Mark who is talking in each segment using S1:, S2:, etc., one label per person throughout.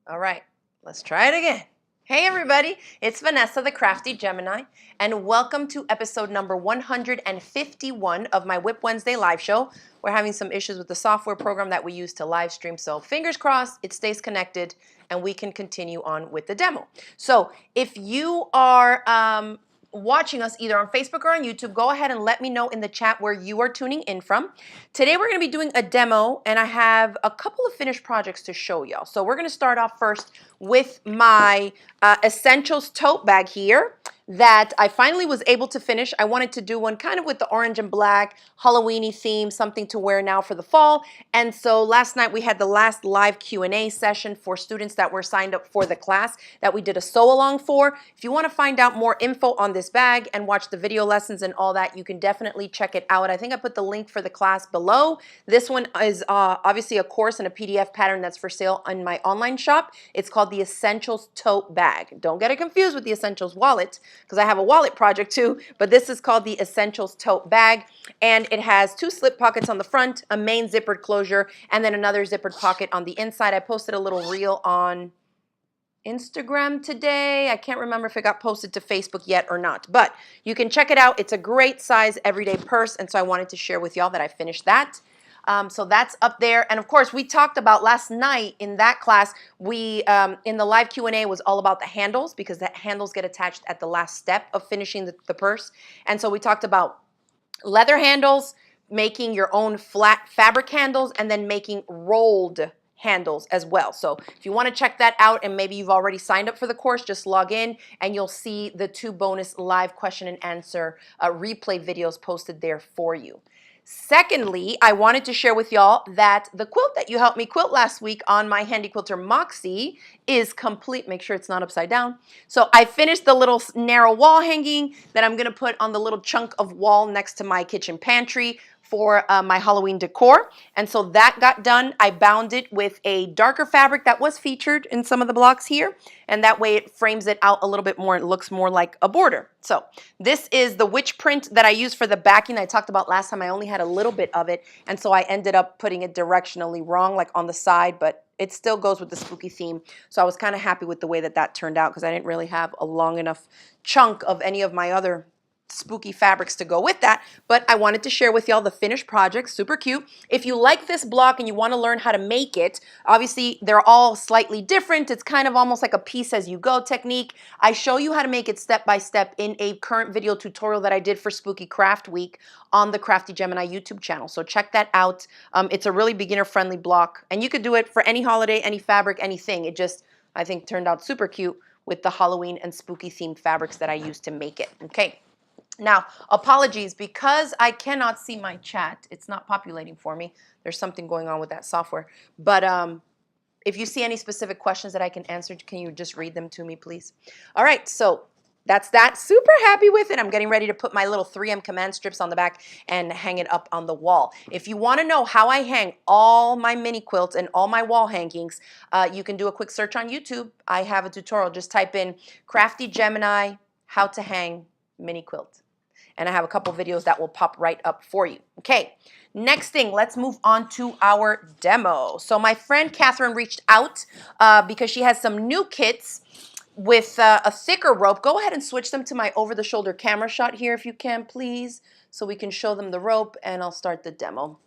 S1: All right, let's try it again. Hey everybody, it's Vanessa, the Crafty Gemini, and welcome to episode number 151 of my WIP Wednesday live show. We're having some issues with the software program that we use to live stream, so fingers crossed it stays connected and we can continue on with the demo. So if you are watching us either on Facebook or on YouTube, go ahead and let me know in the chat where you are tuning in from. Today we're going to be doing a demo, and I have a couple of finished projects to show y'all. So we're going to start off first with my Essentials tote bag here that I finally was able to finish. I wanted to do one kind of with the orange and black Halloween-y theme, something to wear now for the fall. And so last night we had the last live Q&A session for students that were signed up for the class that we did a sew-along for. If you want to find out more info on this bag and watch the video lessons and all that, you can definitely check it out. I think I put the link for the class below. This one is obviously a course and a PDF pattern that's for sale on my online shop. It's called the Essentials Tote Bag. Don't get it confused with the Essentials Wallet, because I have a wallet project too, but this is called the Essentials Tote Bag, and it has 2 slip pockets on the front, a main zippered closure, and then another zippered pocket on the inside. I posted a little reel on Instagram today. I can't remember if it got posted to Facebook yet or not, but you can check it out. It's a great size everyday purse, and so I wanted to share with y'all that I finished that. So that's up there. And of course, we talked about last night in that class, we in the live Q&A was all about the handles, because the handles get attached at the last step of finishing the purse. And so we talked about leather handles, making your own flat fabric handles, and then making rolled handles as well. So if you want to check that out, and maybe you've already signed up for the course, just log in and you'll see the 2 bonus live question and answer replay videos posted there for you. Secondly, I wanted to share with y'all that the quilt that you helped me quilt last week on my handy quilter Moxie is complete. Make sure it's not upside down. So I finished the little narrow wall hanging that I'm going to put on the little chunk of wall next to my kitchen pantry for my Halloween decor. And so that got done. I bound it with a darker fabric that was featured in some of the blocks here, and that way it frames it out a little bit more. It looks more like a border. So this is the witch print that I used for the backing I talked about last time. I only had a little bit of it, and so I ended up putting it directionally wrong, like on the side, but it still goes with the spooky theme. So I was kind of happy with the way that that turned out, because I didn't really have a long enough chunk of any of my other spooky fabrics to go with that, but I wanted to share with y'all the finished project. Super cute. If you like this block and you want to learn how to make it, obviously they're all slightly different. It's kind of almost like a piece as you go technique. I show you how to make it step by step in a current video tutorial that I did for Spooky Craft Week on the Crafty Gemini YouTube channel. So check that out. It's a really beginner friendly block, and you could do it for any holiday, any fabric, anything. It just, I think, turned out super cute with the Halloween and spooky themed fabrics that I used to make it. Okay. Now, apologies, because I cannot see my chat. It's not populating for me. There's something going on with that software. But if you see any specific questions that I can answer, can you just read them to me, please? All right, so that's that. Super happy with it. I'm getting ready to put my little 3M command strips on the back and hang it up on the wall. If you want to know how I hang all my mini quilts and all my wall hangings, you can do a quick search on YouTube. I have a tutorial. Just type in Crafty Gemini, how to hang mini quilt. And I have a couple videos that will pop right up for you. Okay, next thing, let's move on to our demo. So my friend Catherine reached out because she has some new kits with a thicker rope. Go ahead and switch them to my over-the-shoulder camera shot here if you can, please, so we can show them the rope, and I'll start the demo.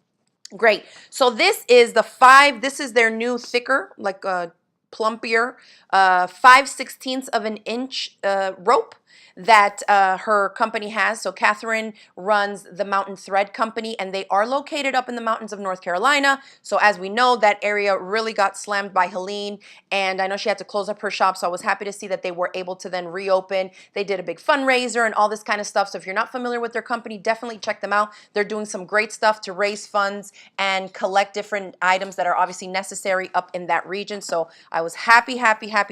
S1: Great. So this is this is their new thicker, like a plumpier, 5/16 of an inch rope that her company has. So Catherine runs the Mountain Thread Company, and they are located up in the mountains of North Carolina. So as we know, that area really got slammed by Helene, and I know she had to close up her shop, so I was happy to see that they were able to then reopen. They did a big fundraiser and all this kind of stuff. So if you're not familiar with their company, definitely check them out. They're doing some great stuff to raise funds and collect different items that are obviously necessary up in that region. So I was happy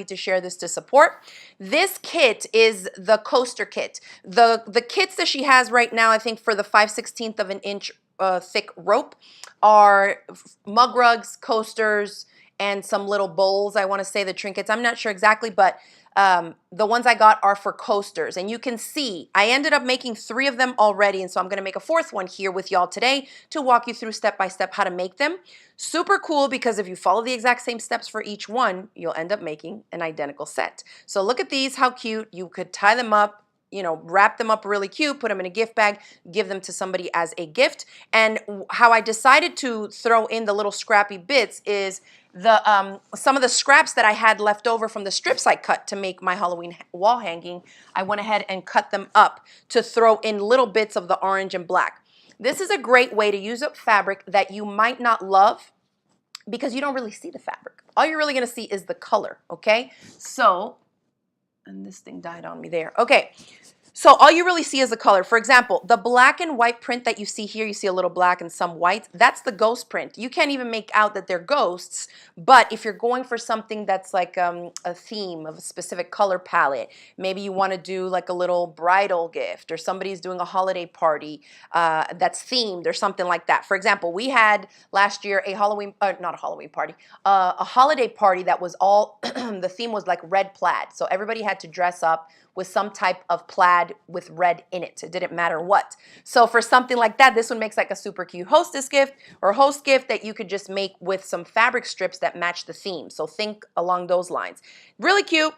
S1: to share this to support. This kit is the coaster kit. The kits that she has right now, I think for the 5/16 of an inch thick rope, are mug rugs, coasters, and some little bowls. I want to say the trinkets. I'm not sure exactly, but The ones I got are for coasters, and you can see I ended up making 3 of them already, and so I'm going to make a 4th one here with y'all today to walk you through step by step how to make them. Super cool, because if you follow the exact same steps for each one, you'll end up making an identical set. So look at these, how cute. You could tie them up, you know, wrap them up really cute, put them in a gift bag, give them to somebody as a gift. And how I decided to throw in the little scrappy bits is the some of the scraps that I had left over from the strips I cut to make my Halloween wall hanging. I went ahead and cut them up to throw in little bits of the orange and black. This is a great way to use up fabric that you might not love because you don't really see the fabric. All you're really going to see is the color, okay? So, and this thing died on me there. Okay, so all you really see is the color. For example, the black and white print that you see here, you see a little black and some white, that's the ghost print. You can't even make out that they're ghosts, but if you're going for something that's like a theme of a specific color palette, maybe you want to do like a little bridal gift, or somebody's doing a holiday party that's themed or something like that. For example, we had last year a Halloween, not a Halloween party, a holiday party that was all, the theme was like red plaid. So everybody had to dress up with some type of plaid with red in it. It didn't matter what. So for something like that, this one makes like a super cute hostess gift or host gift that you could just make with some fabric strips that match the theme. So think along those lines. Really cute,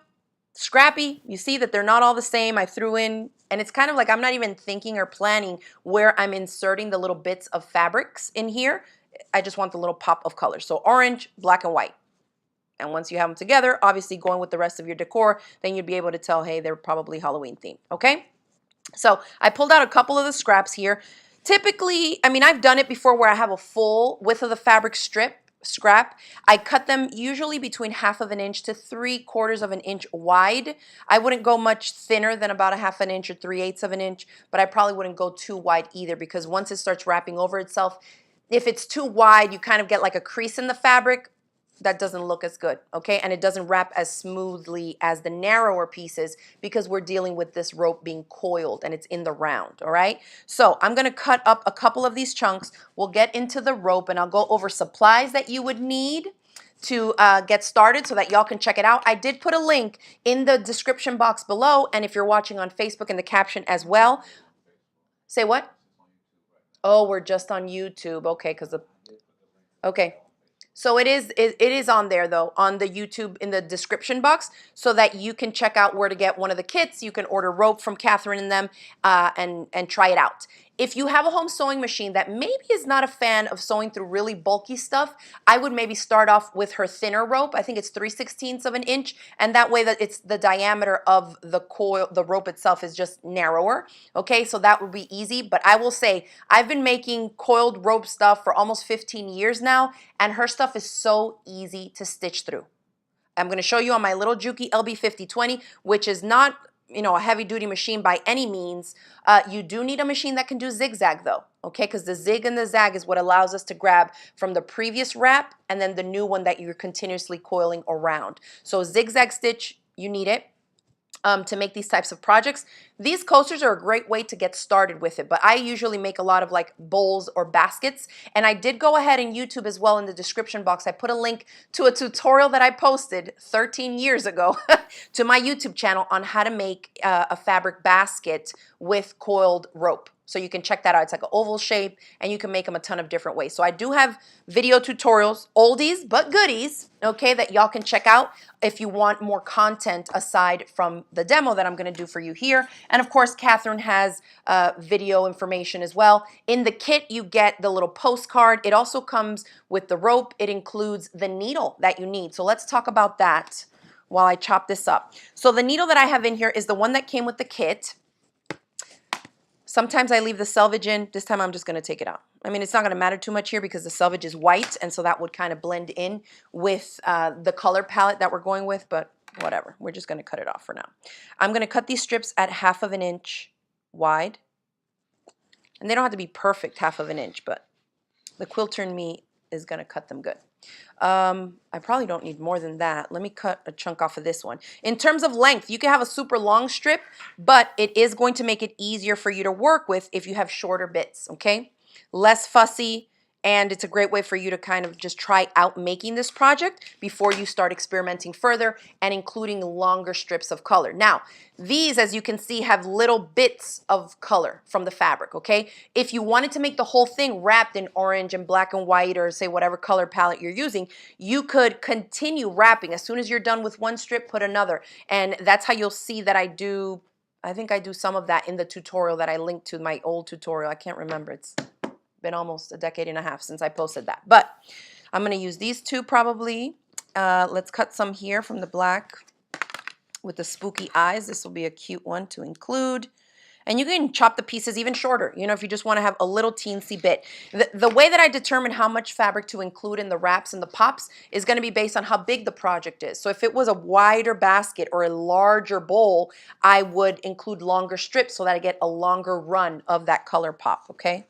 S1: scrappy. You see that they're not all the same. I threw in, and it's kind of like I'm not even thinking or planning where I'm inserting the little bits of fabrics in here. I just want the little pop of color. So orange, black, and white. And once you have them together, obviously going with the rest of your decor, then you'd be able to tell, hey, they're probably Halloween themed, okay? So I pulled out a couple of the scraps here. Typically, I mean, I've done it before where I have a full width of the fabric scrap. I cut them usually between 1/2 inch to 3/4 inch wide. I wouldn't go much thinner than about 1/2 inch or 3/8 inch, but I probably wouldn't go too wide either, because once it starts wrapping over itself, if it's too wide, you kind of get like a crease in the fabric. That doesn't look as good, okay? And it doesn't wrap as smoothly as the narrower pieces, because we're dealing with this rope being coiled and it's in the round, all right? So I'm gonna cut up a couple of these chunks. We'll get into the rope, and I'll go over supplies that you would need to get started so that y'all can check it out. I did put a link in the description box below, and if you're watching on Facebook, in the caption as well. Say what? Oh, we're just on YouTube, okay, because of, okay. So it is on there though, on the YouTube in the description box, so that you can check out where to get one of the kits. You can order rope from Catherine and them and try it out. If you have a home sewing machine that maybe is not a fan of sewing through really bulky stuff, I would maybe start off with her thinner rope. I think it's 3/16 inch, and that way that it's the diameter of the coil, the rope itself is just narrower. Okay, so that would be easy. But I will say, I've been making coiled rope stuff for almost 15 years now, and her stuff is so easy to stitch through. I'm going to show you on my little Juki LB5020, which is not, you know, a heavy duty machine by any means. You do need a machine that can do zigzag though, okay? Because the zig and the zag is what allows us to grab from the previous wrap and then the new one that you're continuously coiling around. So zigzag stitch, you need it to make these types of projects. These coasters are a great way to get started with it, but I usually make a lot of like bowls or baskets, and I did go ahead and YouTube as well in the description box. I put a link to a tutorial that I posted 13 years ago to my YouTube channel on how to make a fabric basket with coiled rope. So you can check that out. It's like an oval shape, and you can make them a ton of different ways. So I do have video tutorials, oldies but goodies, okay, that y'all can check out if you want more content aside from the demo that I'm going to do for you here. And of course, Catherine has video information as well. In the kit, you get the little postcard. It also comes with the rope. It includes the needle that you need. So let's talk about that while I chop this up. So the needle that I have in here is the one that came with the kit. Sometimes I leave the selvage in. This time I'm just going to take it out. I mean, it's not going to matter too much here because the selvage is white, and so that would kind of blend in with the color palette that we're going with, but whatever. We're just going to cut it off for now. I'm going to cut these strips at 1/2 inch wide. And they don't have to be perfect 1/2 inch, but the quilter in me is going to cut them good. I probably don't need more than that. Let me cut a chunk off of this one. In terms of length, you can have a super long strip, but it is going to make it easier for you to work with if you have shorter bits, okay? Less fussy, and it's a great way for you to kind of just try out making this project before you start experimenting further and including longer strips of color. Now, these, as you can see, have little bits of color from the fabric, okay? If you wanted to make the whole thing wrapped in orange and black and white, or say whatever color palette you're using, you could continue wrapping. As soon as you're done with one strip, put another. And that's how you'll see that I think I do some of that in the tutorial that I linked to, my old tutorial. I can't remember. It's been almost a decade and a half since I posted that. But I'm going to use these two probably. Let's cut some here from the black with the spooky eyes. This will be a cute one to include. And you can chop the pieces even shorter, you know, if you just want to have a little teensy bit. The way that I determine how much fabric to include in the wraps and the pops is going to be based on how big the project is. So if it was a wider basket or a larger bowl, I would include longer strips so that I get a longer run of that color pop, okay?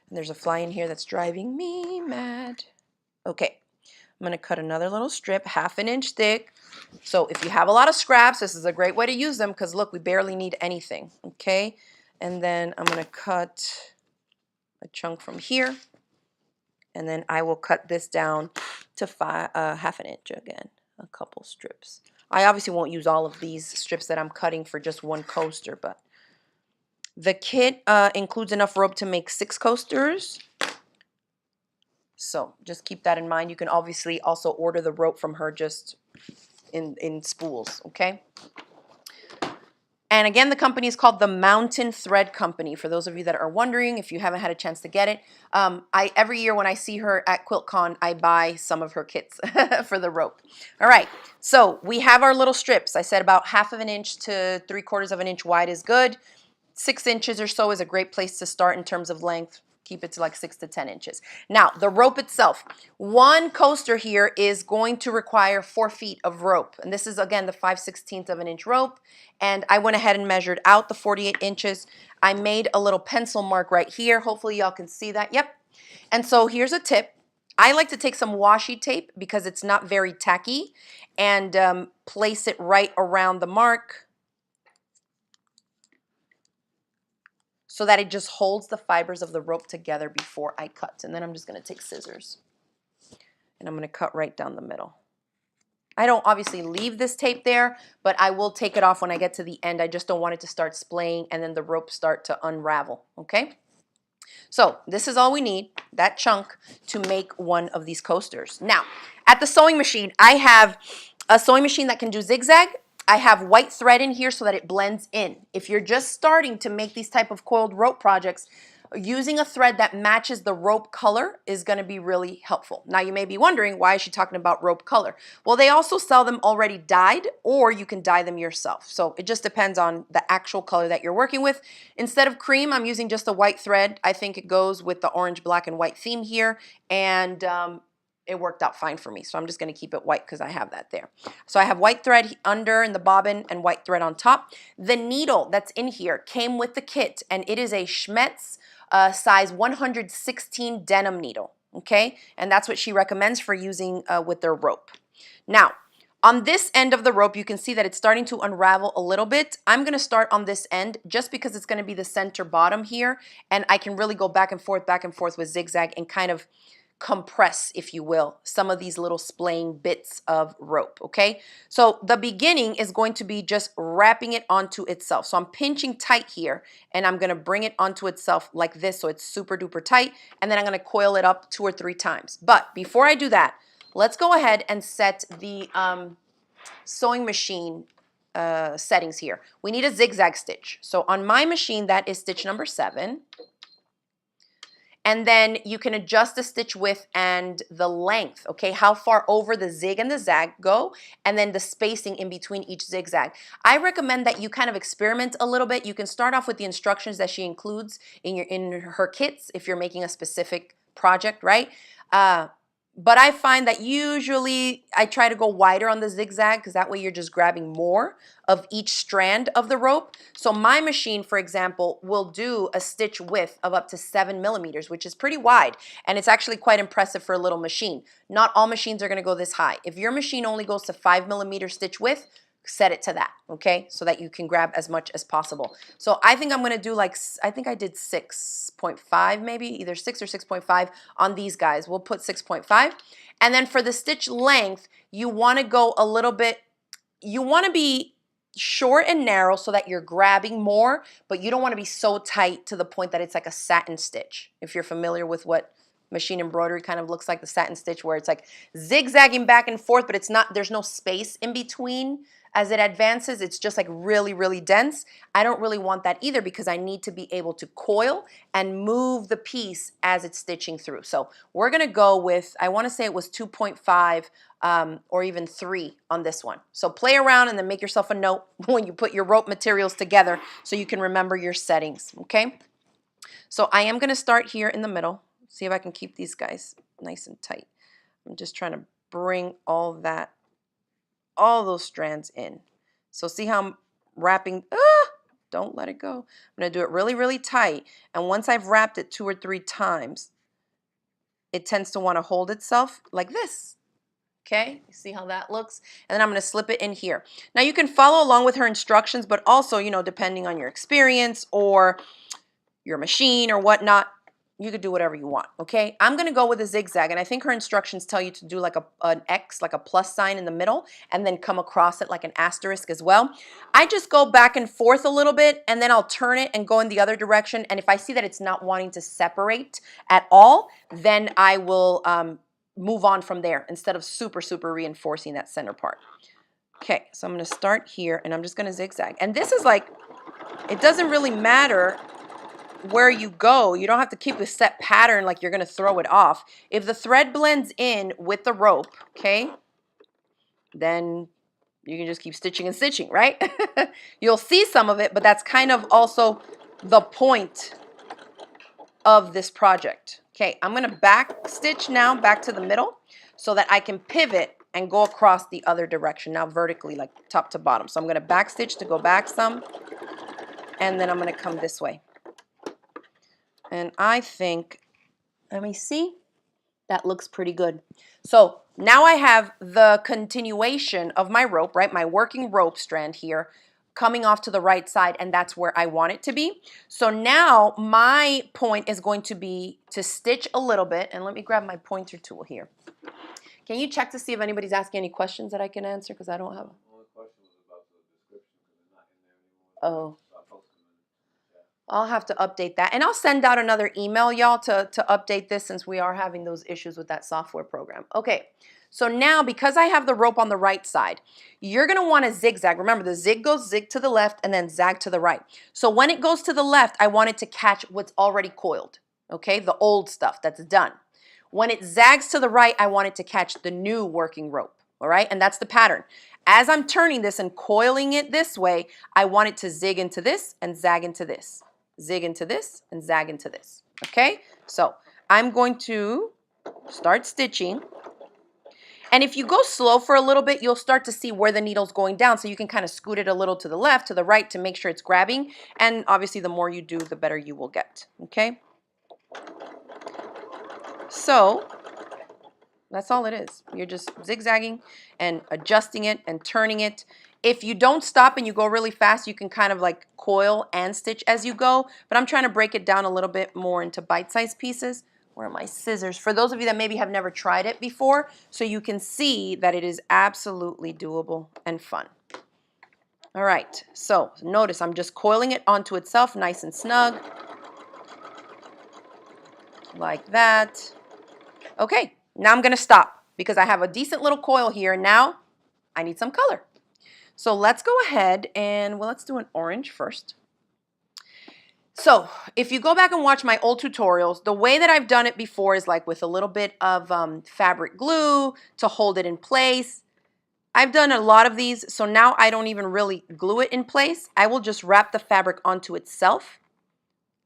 S1: And there's a fly in here that's driving me mad. Okay, I'm going to cut another little strip, 1/2 inch thick. So if you have a lot of scraps, this is a great way to use them because look, we barely need anything, okay? And then I'm going to cut a chunk from here, and then I will cut this down to 1/2 inch again, a couple strips. I obviously won't use all of these strips that I'm cutting for just one coaster, but the kit includes enough rope to make 6 coasters. So just keep that in mind. You can obviously also order the rope from her just in spools, okay? And again, the company is called the Mountain Thread Company, for those of you that are wondering if you haven't had a chance to get it. Every year when I see her at QuiltCon, I buy some of her kits for the rope. All right, so we have our little strips. I said about 1/2 inch to 3/4 inch wide is good. 6 inches or so is a great place to start in terms of length. Keep it to like 6 to 10 inches. Now, the rope itself. One coaster here is going to require 4 feet of rope. And this is, again, the 5/16 of an inch rope. And I went ahead and measured out the 48 inches. I made a little pencil mark right here. Hopefully y'all can see that. Yep. And so here's a tip. I like to take some washi tape because it's not very tacky and place it right around the mark, so that it just holds the fibers of the rope together before I cut. And then I'm just going to take scissors and I'm going to cut right down the middle. I don't obviously leave this tape there, but I will take it off when I get to the end. I just don't want it to start splaying and then the rope start to unravel, okay? So this is all we need, that chunk, to make one of these coasters. Now, at the sewing machine, I have a sewing machine that can do zigzag. I have white thread in here so that it blends in. If you're just starting to make these type of coiled rope projects, using a thread that matches the rope color is going to be really helpful. Now you may be wondering, why is she talking about rope color? Well, they also sell them already dyed, or you can dye them yourself. So it just depends on the actual color that you're working with. Instead of cream, I'm using just a white thread. I think it goes with the orange, black, and white theme here, and it worked out fine for me. So I'm just going to keep it white because I have that there. So I have white thread under in the bobbin and white thread on top. The needle that's in here came with the kit, and it is a Schmetz size 116 denim needle, okay? And that's what she recommends for using with their rope. Now, on this end of the rope, you can see that it's starting to unravel a little bit. I'm going to start on this end just because it's going to be the center bottom here, and I can really go back and forth with zigzag and kind of compress, if you will, some of these little splaying bits of rope, okay? So the beginning is going to be just wrapping it onto itself. So I'm pinching tight here, and I'm gonna bring it onto itself like this so it's super duper tight, and then I'm gonna coil it up 2 or 3 times. But before I do that, let's go ahead and set the sewing machine settings here. We need a zigzag stitch. So on my machine, that is stitch number 7. And then you can adjust the stitch width and the length, okay? How far over the zig and the zag go, and then the spacing in between each zigzag. I recommend that you kind of experiment a little bit. You can start off with the instructions that she includes in her kits if you're making a specific project, right? But I find that usually I try to go wider on the zigzag because that way you're just grabbing more of each strand of the rope. So my machine, for example, will do a stitch width of up to 7 millimeters, which is pretty wide. And it's actually quite impressive for a little machine. Not all machines are going to go this high. If your machine only goes to 5 millimeter stitch width, set it to that, okay? So that you can grab as much as possible. So I think I'm gonna do like, I think I did 6.5 maybe, either 6 or 6.5 on these guys. We'll put 6.5. And then for the stitch length, you wanna go a little bit, you wanna be short and narrow so that you're grabbing more, but you don't wanna be so tight to the point that it's like a satin stitch. If you're familiar with what machine embroidery kind of looks like, the satin stitch, where it's like zigzagging back and forth, but it's not, there's no space in between as it advances. It's just like really, really dense. I don't really want that either because I need to be able to coil and move the piece as it's stitching through. So we're gonna go with, I wanna say it was 2.5 or even 3 on this one. So play around and then make yourself a note when you put your rope materials together so you can remember your settings, okay? So I am gonna start here in the middle. See if I can keep these guys nice and tight. I'm just trying to bring all those strands in. So see how I'm wrapping, don't let it go. I'm gonna do it really, really tight. And once I've wrapped it 2 or 3 times, it tends to wanna hold itself like this. Okay, you see how that looks? And then I'm gonna slip it in here. Now you can follow along with her instructions, but also, you know, depending on your experience or your machine or whatnot, you could do whatever you want, okay? I'm gonna go with a zigzag, and I think her instructions tell you to do like an X, like a plus sign in the middle, and then come across it like an asterisk as well. I just go back and forth a little bit, and then I'll turn it and go in the other direction, and if I see that it's not wanting to separate at all, then I will move on from there instead of super, super reinforcing that center part. Okay, so I'm gonna start here, and I'm just gonna zigzag. And this is like, it doesn't really matter where you go. You don't have to keep a set pattern like you're going to throw it off. If the thread blends in with the rope, okay, then you can just keep stitching and stitching, right? You'll see some of it, but that's kind of also the point of this project. Okay, I'm going to back stitch now back to the middle so that I can pivot and go across the other direction, now vertically, like top to bottom. So I'm going to back stitch to go back some, and then I'm going to come this way. And I think, let me see, that looks pretty good. So now I have the continuation of my rope, right? My working rope strand here coming off to the right side, and that's where I want it to be. So now my point is going to be to stitch a little bit, and let me grab my pointer tool here. Can you check to see if anybody's asking any questions that I can answer? Because I don't have.
S2: The only question was about the description because it's not in there anymore.
S1: Oh. I'll have to update that. And I'll send out another email, y'all, to update this since we are having those issues with that software program. Okay, so now because I have the rope on the right side, you're going to want to zigzag. Remember, the zig goes zig to the left and then zag to the right. So when it goes to the left, I want it to catch what's already coiled, okay, the old stuff that's done. When it zags to the right, I want it to catch the new working rope, all right? And that's the pattern. As I'm turning this and coiling it this way, I want it to zig into this and zag into this. Zig into this and zag into this, okay? So I'm going to start stitching. And if you go slow for a little bit, you'll start to see where the needle's going down, so you can kind of scoot it a little to the left, to the right to make sure it's grabbing. And obviously the more you do, the better you will get, okay? So that's all it is. You're just zigzagging and adjusting it and turning it. If you don't stop and you go really fast, you can kind of like coil and stitch as you go, but I'm trying to break it down a little bit more into bite-sized pieces. Where are my scissors? For those of you that maybe have never tried it before, so you can see that it is absolutely doable and fun. All right, so notice I'm just coiling it onto itself nice and snug, like that. Okay, now I'm gonna stop because I have a decent little coil here, and now I need some color. So let's go ahead and, well, let's do an orange first. So if you go back and watch my old tutorials, the way that I've done it before is like with a little bit of fabric glue to hold it in place. I've done a lot of these, so now I don't even really glue it in place. I will just wrap the fabric onto itself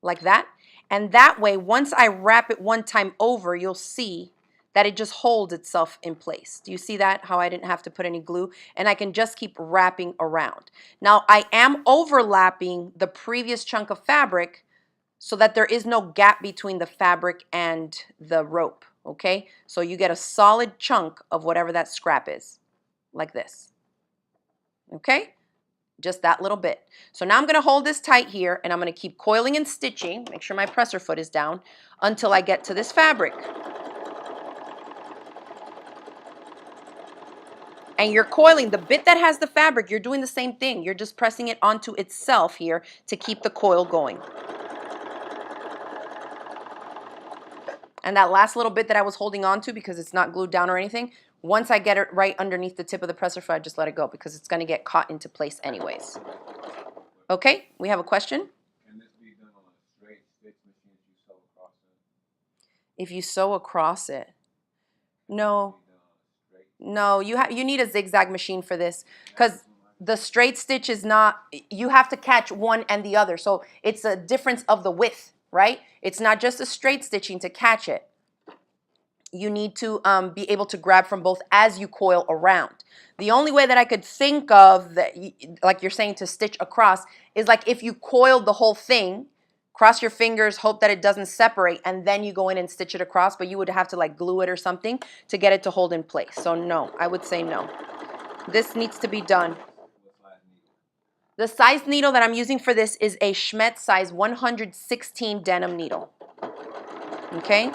S1: like that. And that way, once I wrap it one time over, you'll see that it just holds itself in place. Do you see that? How I didn't have to put any glue? And I can just keep wrapping around. Now, I am overlapping the previous chunk of fabric so that there is no gap between the fabric and the rope, okay? So you get a solid chunk of whatever that scrap is, like this. Okay? Just that little bit. So now I'm going to hold this tight here, and I'm going to keep coiling and stitching, make sure my presser foot is down, until I get to this fabric. And you're coiling the bit that has the fabric, you're doing the same thing. You're just pressing it onto itself here to keep the coil going. And that last little bit that I was holding on to, because it's not glued down or anything, once I get it right underneath the tip of the presser foot, I just let it go because it's going to get caught into place anyways. Okay, we have a question?
S2: Can this be done on a straight stitch machine if you sew across it?
S1: If you sew across it. No.
S2: Be done on a straight.
S1: No, you need a zigzag machine for this, because the straight stitch is not, you have to catch one and the other. So it's a difference of the width, right? It's not just a straight stitching to catch it. You need to be able to grab from both as you coil around. The only way that I could think of that, like you're saying, to stitch across is like if you coiled the whole thing, cross your fingers, hope that it doesn't separate, and then you go in and stitch it across, but you would have to like glue it or something to get it to hold in place. So no, I would say no. This needs to be done. The size needle that I'm using for this is a Schmetz size 116 denim needle. Okay?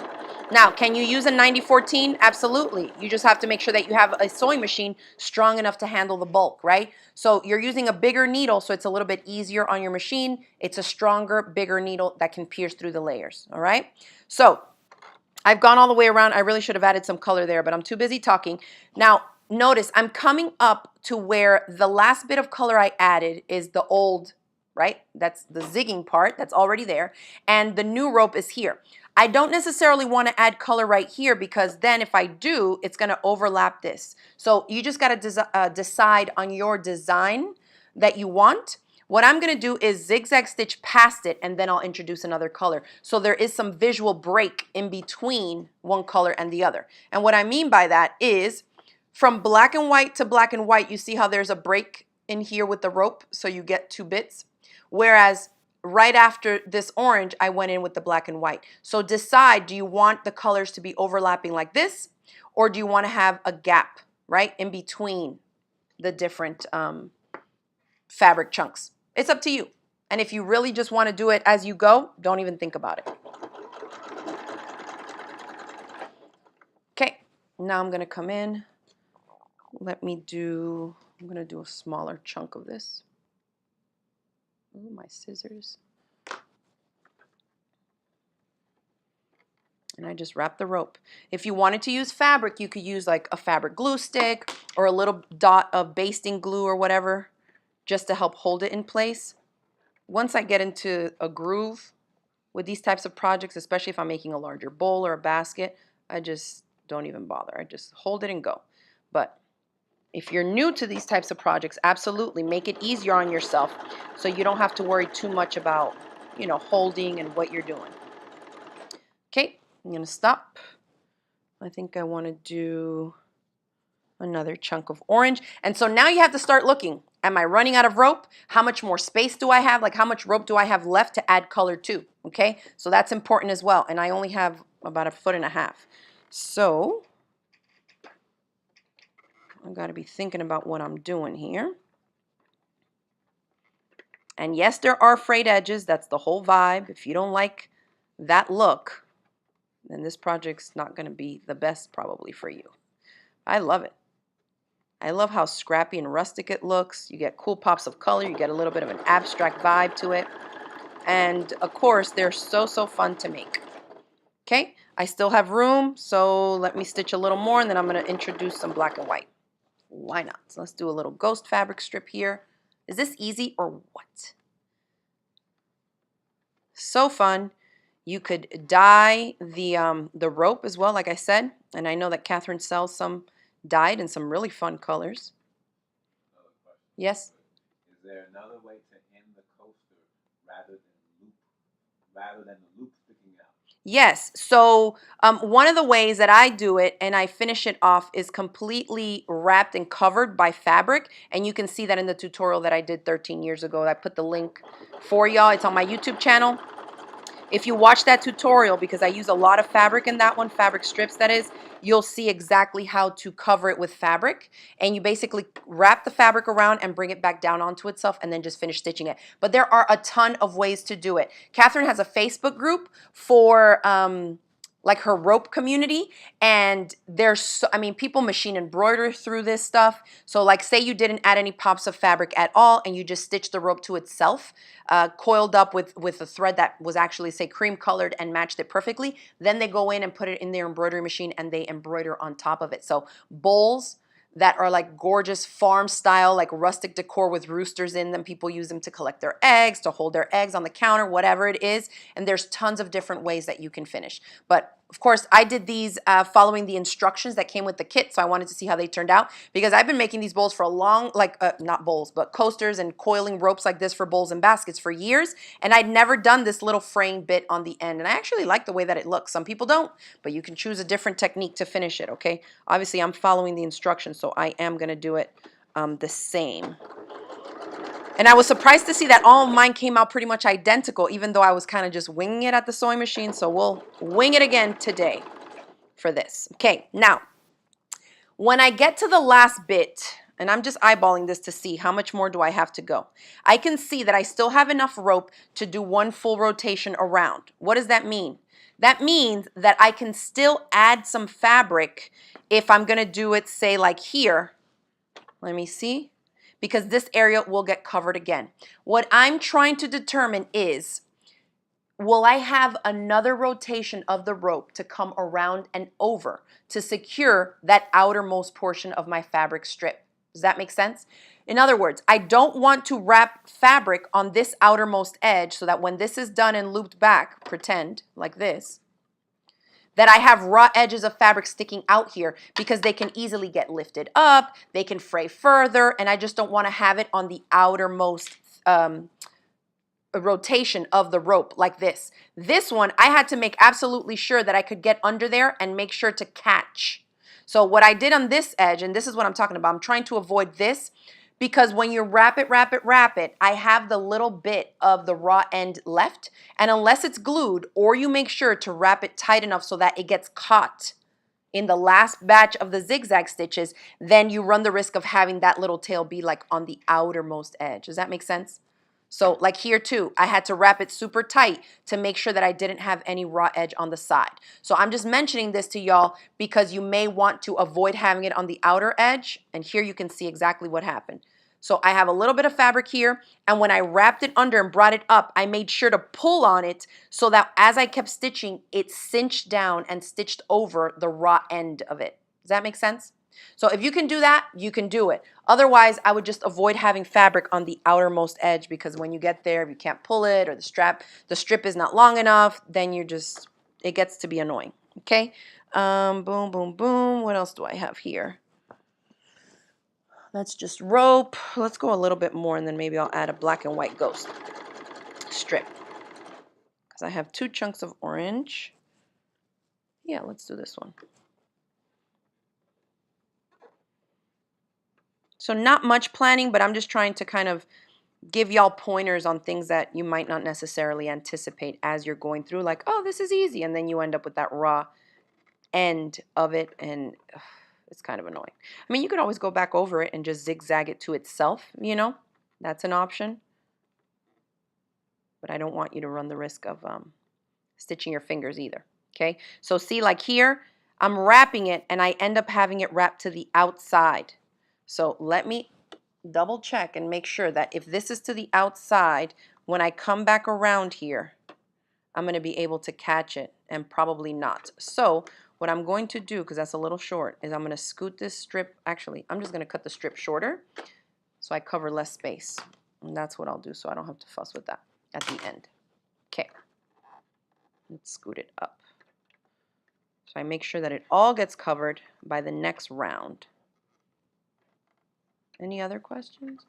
S1: Now, can you use a 9014? Absolutely. You just have to make sure that you have a sewing machine strong enough to handle the bulk, right? So you're using a bigger needle, so it's a little bit easier on your machine. It's a stronger, bigger needle that can pierce through the layers, all right? So I've gone all the way around. I really should have added some color there, but I'm too busy talking. Now, notice I'm coming up to where the last bit of color I added is the old, right? That's the zigging part that's already there, and the new rope is here. I don't necessarily want to add color right here because then if I do, it's going to overlap this. So you just got to decide on your design that you want. What I'm going to do is zigzag stitch past it, and then I'll introduce another color. So there is some visual break in between one color and the other. And what I mean by that is from black and white to black and white, you see how there's a break in here with the rope, so you get two bits. Whereas right after this orange, I went in with the black and white. So decide, do you want the colors to be overlapping like this, or do you want to have a gap, right, in between the different fabric chunks? It's up to you. And if you really just want to do it as you go, don't even think about it. Okay, now I'm going to come in. I'm going to do a smaller chunk of this. Ooh, my scissors. And I just wrap the rope. If you wanted to use fabric, you could use like a fabric glue stick or a little dot of basting glue or whatever, just to help hold it in place. Once I get into a groove with these types of projects, especially if I'm making a larger bowl or a basket, I just don't even bother. I just hold it and go. But if you're new to these types of projects, absolutely make it easier on yourself so you don't have to worry too much about, you know, holding and what you're doing. Okay, I'm going to stop. I think I want to do another chunk of orange. And so now you have to start looking. Am I running out of rope? How much more space do I have? Like how much rope do I have left to add color to? Okay, so that's important as well. And I only have about 1.5 feet. So I've got to be thinking about what I'm doing here. And yes, there are frayed edges. That's the whole vibe. If you don't like that look, then this project's not going to be the best probably for you. I love it. I love how scrappy and rustic it looks. You get cool pops of color. You get a little bit of an abstract vibe to it. And of course, they're so fun to make. Okay, I still have room, so let me stitch a little more, and then I'm going to introduce some black and white. Why not? So let's do a little ghost fabric strip here. Is this easy or what? So fun. You could dye the rope as well, like I said. And I know that Catherine sells some dyed in some really fun colors.
S2: Another question.
S1: Yes?
S2: Is there another way to end the coaster rather than the loop sticking out?
S1: Yes. So one of the ways that I do it and I finish it off is completely wrapped and covered by fabric. And you can see that in the tutorial that I did 13 years ago. I put the link for y'all. It's on my YouTube channel. If you watch that tutorial, because I use a lot of fabric in that one, fabric strips that is, you'll see exactly how to cover it with fabric. And you basically wrap the fabric around and bring it back down onto itself and then just finish stitching it. But there are a ton of ways to do it. Catherine has a Facebook group for like her rope community, and there's so, I mean, people machine embroider through this stuff. So like say you didn't add any pops of fabric at all and you just stitched the rope to itself, coiled up with a thread that was actually say cream colored and matched it perfectly, then they go in and put it in their embroidery machine and they embroider on top of it. So bowls that are like gorgeous farm style, like rustic decor with roosters in them. People use them to collect their eggs, to hold their eggs on the counter, whatever it is. And there's tons of different ways that you can finish. But of course, I did these following the instructions that came with the kit, so I wanted to see how they turned out because I've been making these bowls for a long, like not bowls, but coasters and coiling ropes like this for bowls and baskets for years, and I'd never done this little frame bit on the end, and I actually like the way that it looks. Some people don't, but you can choose a different technique to finish it, okay? Obviously, I'm following the instructions, so I am going to do it the same. And I was surprised to see that all of mine came out pretty much identical, even though I was kind of just winging it at the sewing machine. So we'll wing it again today for this. Okay, now, when I get to the last bit, and I'm just eyeballing this to see how much more do I have to go, I can see that I still have enough rope to do one full rotation around. What does that mean? That means that I can still add some fabric if I'm going to do it, say, like here. Let me see. Because this area will get covered again. What I'm trying to determine is, will I have another rotation of the rope to come around and over to secure that outermost portion of my fabric strip? Does that make sense? In other words, I don't want to wrap fabric on this outermost edge so that when this is done and looped back, pretend like this, that I have raw edges of fabric sticking out here because they can easily get lifted up, they can fray further, and I just don't want to have it on the outermost rotation of the rope like this. This one, I had to make absolutely sure that I could get under there and make sure to catch. So what I did on this edge, and this is what I'm talking about, I'm trying to avoid this, because when you wrap it, I have the little bit of the raw end left, and unless it's glued, or you make sure to wrap it tight enough so that it gets caught in the last batch of the zigzag stitches, then you run the risk of having that little tail be like on the outermost edge. Does that make sense? So like here too, I had to wrap it super tight to make sure that I didn't have any raw edge on the side. So I'm just mentioning this to y'all because you may want to avoid having it on the outer edge. And here you can see exactly what happened. So I have a little bit of fabric here, and when I wrapped it under and brought it up, I made sure to pull on it so that as I kept stitching, it cinched down and stitched over the raw end of it. Does that make sense? So if you can do that, you can do it. Otherwise, I would just avoid having fabric on the outermost edge, because when you get there, if you can't pull it or the strip is not long enough, then it gets to be annoying. Okay? Boom, boom, boom. What else do I have here? That's just rope. Let's go a little bit more, and then maybe I'll add a black and white ghost strip, because I have 2 chunks of orange. Yeah, let's do this one. So not much planning, but I'm just trying to kind of give y'all pointers on things that you might not necessarily anticipate as you're going through, like, oh, this is easy, and then you end up with that raw end of it, and it's kind of annoying. I mean, you could always go back over it and just zigzag it to itself, you know, that's an option, but I don't want you to run the risk of stitching your fingers either. Okay, so see, like here, I'm wrapping it and I end up having it wrapped to the outside. So let me double check and make sure that if this is to the outside, when I come back around here, I'm going to be able to catch it, and probably not. So what I'm going to do, because that's a little short, is I'm going to scoot this strip. Actually, I'm just going to cut the strip shorter so I cover less space. And that's what I'll do, so I don't have to fuss with that at the end. Okay. Let's scoot it up. So I make sure that it all gets covered by the next round. Any other questions?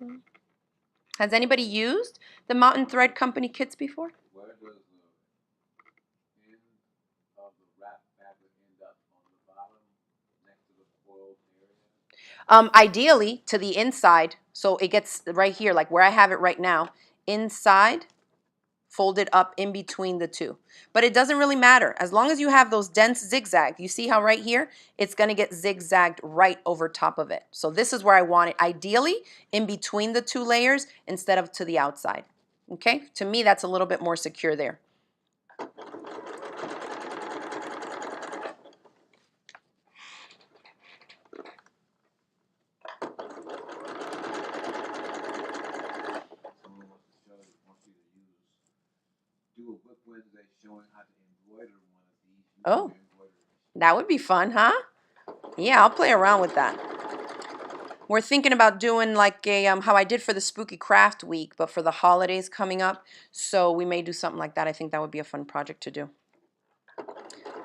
S1: Has anybody used the Mountain Thread Company kits before?
S2: Where does the end of the wrap fabric end up? On the bottom, next to the coiled area?
S1: Ideally to the inside, so it gets right here, like where I have it right now, inside folded up in between the two. But it doesn't really matter. As long as you have those dense zigzag, you see how right here, it's gonna get zigzagged right over top of it. So this is where I want it, ideally in between the two layers instead of to the outside. Okay, to me that's a little bit more secure there.
S2: Someone wants to wants you to do a WIP Wednesday showing how to embroider one of these.
S1: Oh, that would be fun, huh? Yeah, I'll play around with that. We're thinking about doing like a how I did for the Spooky Craft Week, but for the holidays coming up. So we may do something like that. I think that would be a fun project to do.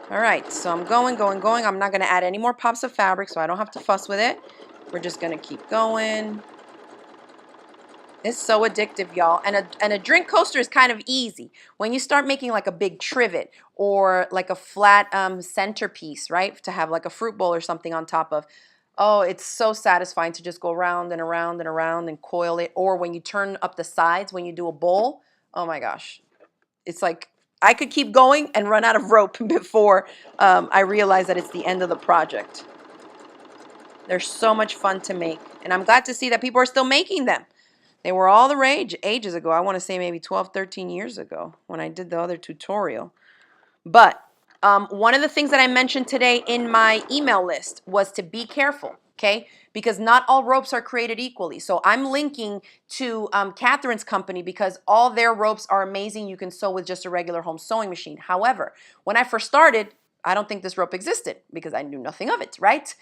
S1: All right, so I'm going. I'm not going to add any more pops of fabric, so I don't have to fuss with it. We're just going to keep going. It's so addictive, y'all. And a drink coaster is kind of easy. When you start making like a big trivet or like a flat centerpiece, right, to have like a fruit bowl or something on top of, oh, it's so satisfying to just go around and around and around and coil it. Or when you turn up the sides, when you do a bowl, oh my gosh. It's like I could keep going and run out of rope before I realize that it's the end of the project. They're so much fun to make. And I'm glad to see that people are still making them. They were all the rage ages ago. I want to say maybe 12, 13 years ago when I did the other tutorial. But one of the things that I mentioned today in my email list was to be careful, okay? Because not all ropes are created equally. So I'm linking to Catherine's company because all their ropes are amazing. You can sew with just a regular home sewing machine. However, when I first started, I don't think this rope existed because I knew nothing of it, right?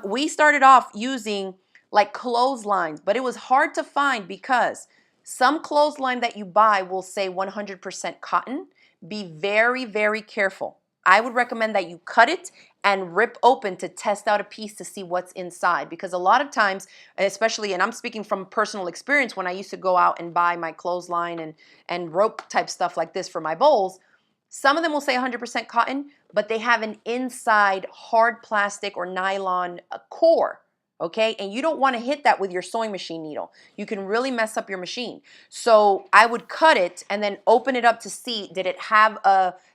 S1: We started off using like clotheslines, but it was hard to find because some clothesline that you buy will say 100% cotton. Be very, very careful. I would recommend that you cut it and rip open to test out a piece to see what's inside, because a lot of times, especially, and I'm speaking from personal experience, when I used to go out and buy my clothesline and rope type stuff like this for my bowls, some of them will say 100% cotton, but they have an inside hard plastic or nylon core. Okay, and you don't want to hit that with your sewing machine needle. You can really mess up your machine. So I would cut it and then open it up to see, did it have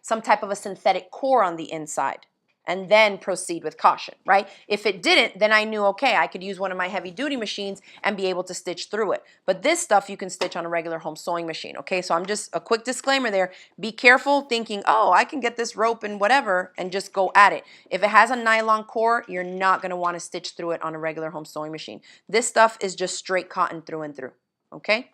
S1: some type of a synthetic core on the inside? And then proceed with caution, right? If it didn't, then I knew, okay, I could use one of my heavy duty machines and be able to stitch through it. But this stuff you can stitch on a regular home sewing machine, okay? So I'm just, a quick disclaimer there. Be careful thinking, oh, I can get this rope and whatever, and just go at it. If it has a nylon core, you're not gonna wanna stitch through it on a regular home sewing machine. This stuff is just straight cotton through and through, okay?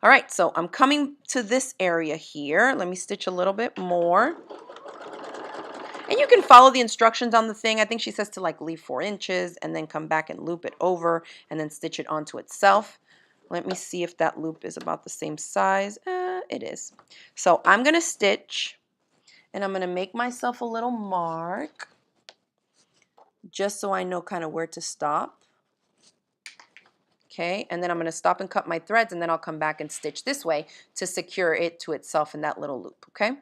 S1: All right, so I'm coming to this area here. Let me stitch a little bit more. And you can follow the instructions on the thing. I think she says to like leave 4 inches and then come back and loop it over and then stitch it onto itself. Let me see if that loop is about the same size. It is. So I'm going to stitch and I'm going to make myself a little mark just so I know kind of where to stop. Okay, and then I'm going to stop and cut my threads and then I'll come back and stitch this way to secure it to itself in that little loop, okay?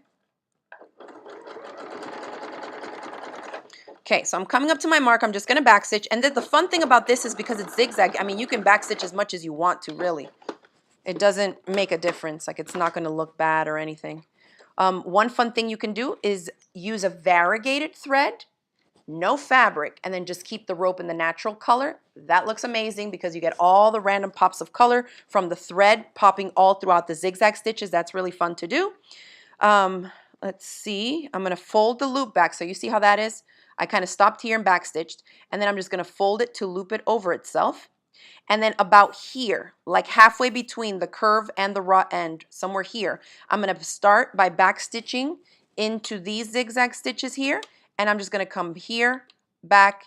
S1: Okay, so I'm coming up to my mark. I'm just going to backstitch. And the fun thing about this is because it's zigzag, I mean, you can backstitch as much as you want to, really. It doesn't make a difference. Like, it's not going to look bad or anything. One fun thing you can do is use a variegated thread, no fabric, and then just keep the rope in the natural color. That looks amazing because you get all the random pops of color from the thread popping all throughout the zigzag stitches. That's really fun to do. Let's see. I'm going to fold the loop back. So you see how that is? I kind of stopped here and backstitched, and then I'm just going to fold it to loop it over itself. And then about here, like halfway between the curve and the raw end, somewhere here, I'm going to start by backstitching into these zigzag stitches here, and I'm just going to come here, back,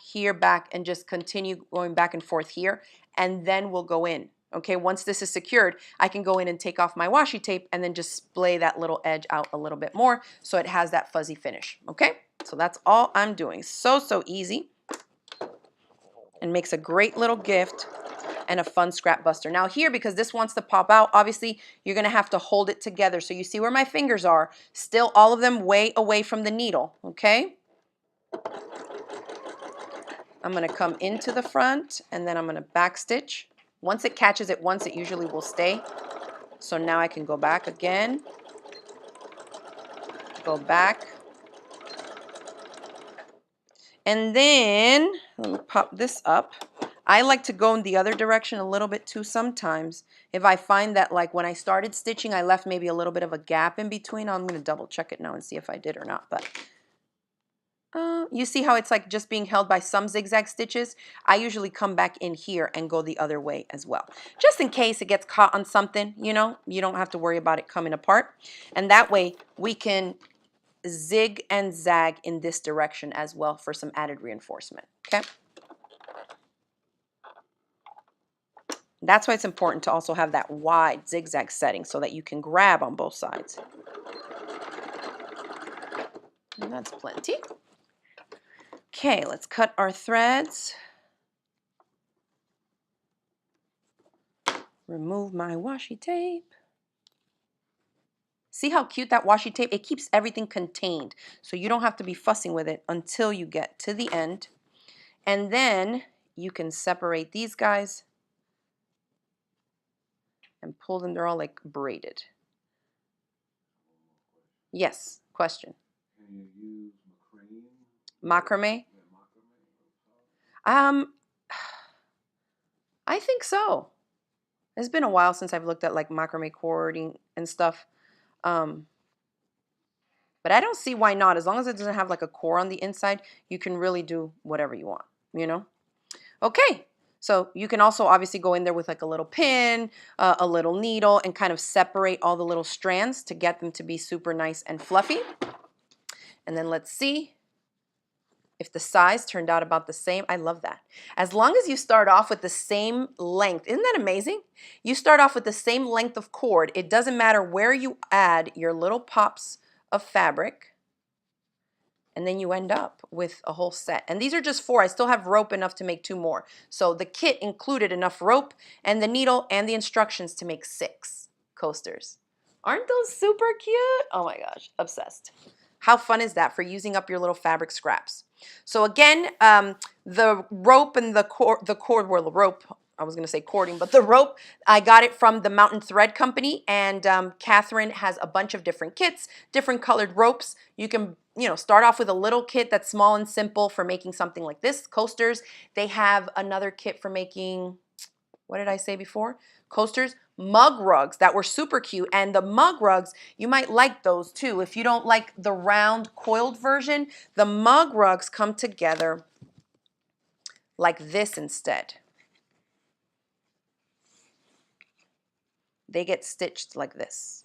S1: and just continue going back and forth here, and then we'll go in. Okay, once this is secured, I can go in and take off my washi tape and then just splay that little edge out a little bit more so it has that fuzzy finish. Okay, so that's all I'm doing. So easy, and makes a great little gift and a fun scrap buster. Now here, because this wants to pop out, obviously you're going to have to hold it together. So you see where my fingers are, still all of them way away from the needle, okay? I'm going to come into the front and then I'm going to backstitch. Once it catches it once, it usually will stay. So now I can go back again, go back. And then, let me pop this up. I like to go in the other direction a little bit too sometimes. If I find that like when I started stitching, I left maybe a little bit of a gap in between. I'm going to double check it now and see if I did or not. But you see how it's like just being held by some zigzag stitches? I usually come back in here and go the other way as well. Just in case it gets caught on something, you know, you don't have to worry about it coming apart. And that way we can zig and zag in this direction as well for some added reinforcement, okay? That's why it's important to also have that wide zigzag setting so that you can grab on both sides. And that's plenty. Okay, let's cut our threads. Remove my washi tape. See how cute that washi tape? It keeps everything contained, so you don't have to be fussing with it until you get to the end. And then you can separate these guys and pull them. They're all like braided. Yes, question.
S2: Can you use
S1: Macrame? I think so. It's been a while since I've looked at like macrame cording and stuff. But I don't see why not. As long as it doesn't have like a core on the inside, you can really do whatever you want, you know? Okay, so you can also obviously go in there with like a little pin, a little needle, and kind of separate all the little strands to get them to be super nice and fluffy. And then let's see if the size turned out about the same. I love that. As long as you start off with the same length, isn't that amazing? You start off with the same length of cord. It doesn't matter where you add your little pops of fabric, and then you end up with a whole set. And these are just 4. I still have rope enough to make 2 more. So the kit included enough rope and the needle and the instructions to make 6 coasters. Aren't those super cute? Oh my gosh, obsessed. How fun is that for using up your little fabric scraps? So again, the rope and the cord, well, the rope, I was going to say cording, but the rope, I got it from the Mountain Thread Company, and Catherine has a bunch of different kits, different colored ropes. You can, you know, start off with a little kit that's small and simple for making something like this, coasters. They have another kit for making, what did I say before? Coasters, mug rugs that were super cute. And the mug rugs, you might like those too. If you don't like the round coiled version, the mug rugs come together like this instead. They get stitched like this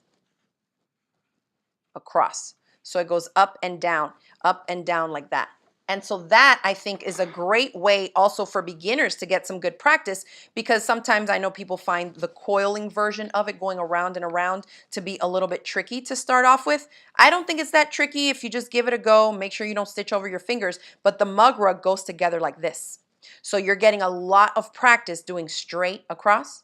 S1: across. So it goes up and down like that. And so that, I think, is a great way also for beginners to get some good practice, because sometimes I know people find the coiling version of it, going around and around, to be a little bit tricky to start off with. I don't think it's that tricky if you just give it a go. Make sure you don't stitch over your fingers. But the mug rug goes together like this. So you're getting a lot of practice doing straight across,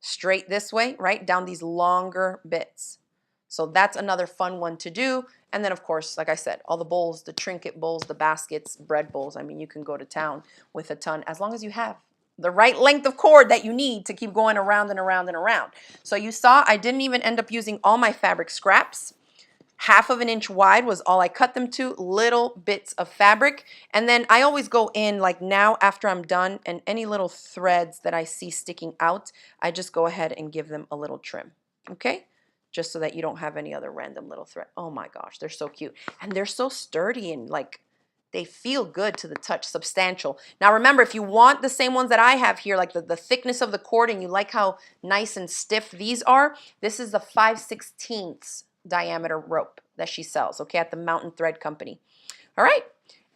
S1: straight this way, right, down these longer bits. So that's another fun one to do. And then, of course, like I said, all the bowls, the trinket bowls, the baskets, bread bowls. I mean, you can go to town with a ton as long as you have the right length of cord that you need to keep going around and around and around. So you saw I didn't even end up using all my fabric scraps. 1/2 inch wide was all I cut them to, little bits of fabric. And then I always go in like now after I'm done, and any little threads that I see sticking out, I just go ahead and give them a little trim, okay? Just so that you don't have any other random little thread. Oh my gosh, they're so cute. And they're so sturdy and like they feel good to the touch, substantial. Now remember, if you want the same ones that I have here, like the thickness of the cord, and you like how nice and stiff these are, this is the 5/16 diameter rope that she sells, okay, at the Mountain Thread Company. All right.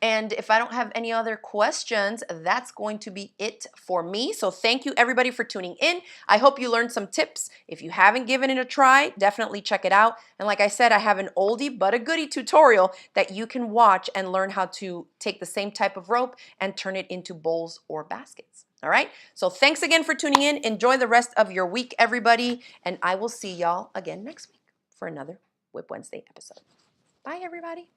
S1: And if I don't have any other questions, that's going to be it for me. So thank you everybody for tuning in. I hope you learned some tips. If you haven't given it a try, definitely check it out. And like I said, I have an oldie but a goodie tutorial that you can watch and learn how to take the same type of rope and turn it into bowls or baskets. All right. So thanks again for tuning in. Enjoy the rest of your week, everybody. And I will see y'all again next week for another WIP Wednesday episode. Bye, everybody.